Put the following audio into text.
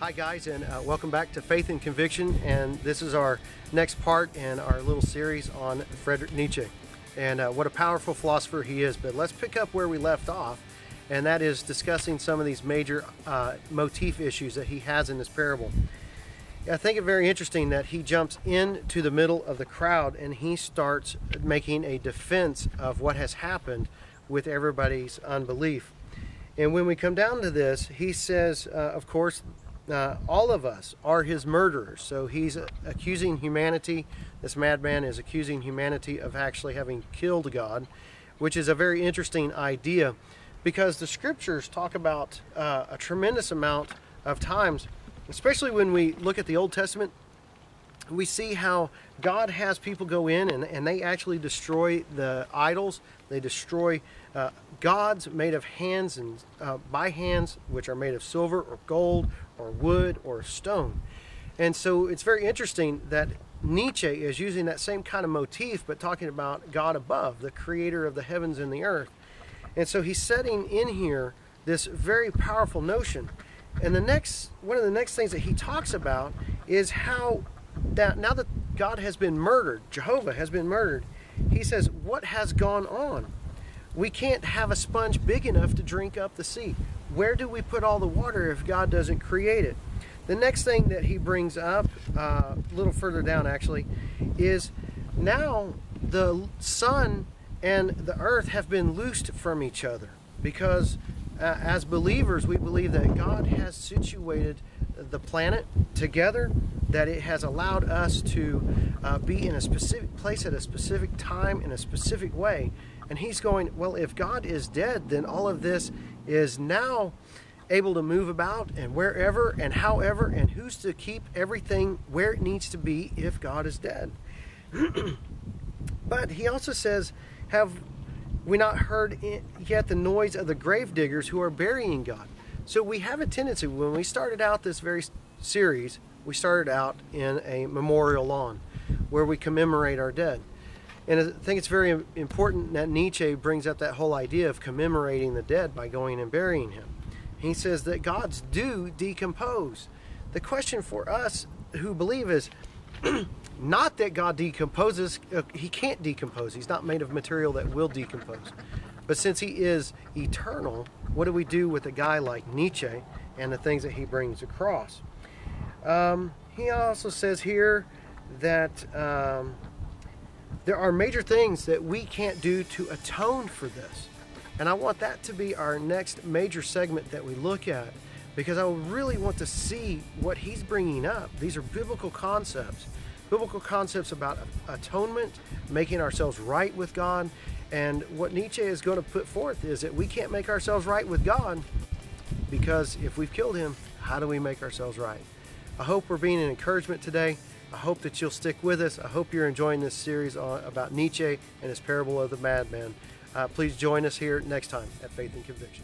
Hi guys, and welcome back to Faith and Conviction, and this is our next part in our little series on Friedrich Nietzsche and what a powerful philosopher he is. But let's pick up where we left off, and that is discussing some of these major motif issues that he has in this parable. I think it very interesting that he jumps into the middle of the crowd and he starts making a defense of what has happened with everybody's unbelief. And when we come down to this, he says, of course, all of us are his murderers. So he's accusing humanity. This madman is accusing humanity of actually having killed God, which is a very interesting idea because the scriptures talk about a tremendous amount of times, especially when we look at the Old Testament. We see how God has people go in and they actually destroy the idols. They destroy gods made of hands and by hands, which are made of silver or gold or wood or stone. And so it's very interesting that Nietzsche is using that same kind of motif, but talking about God above, the creator of the heavens and the earth. And so he's setting in here this very powerful notion. And one of the next things that he talks about is how that now that God has been murdered, Jehovah has been murdered, he says, what has gone on? We can't have a sponge big enough to drink up the sea. Where do we put all the water if God doesn't create it? The next thing that he brings up, a little further down actually, is now the sun and the earth have been loosed from each other because as believers, we believe that God has situated the planet together, that it has allowed us to be in a specific place at a specific time in a specific way. And he's going, well, if God is dead, then all of this is now able to move about and wherever and however, and who's to keep everything where it needs to be if God is dead? But he also says, have we not heard yet the noise of the gravediggers who are burying God? So we have a tendency, when we started out this very series, we started out in a memorial lawn where we commemorate our dead. And I think it's very important that Nietzsche brings up that whole idea of commemorating the dead by going and burying him. He says that gods do decompose. The question for us who believe is not that God decomposes. He can't decompose. He's not made of material that will decompose. But since he is eternal, what do we do with a guy like Nietzsche and the things that he brings across? He also says here that there are major things that we can't do to atone for this. And I want that to be our next major segment that we look at, because I really want to see what he's bringing up. These are biblical concepts about atonement, making ourselves right with God. And what Nietzsche is going to put forth is that we can't make ourselves right with God, because if we've killed him, how do we make ourselves right? I hope we're being an encouragement today. I hope that you'll stick with us. I hope you're enjoying this series about Nietzsche and his parable of the madman. Please join us here next time at Faith and Conviction.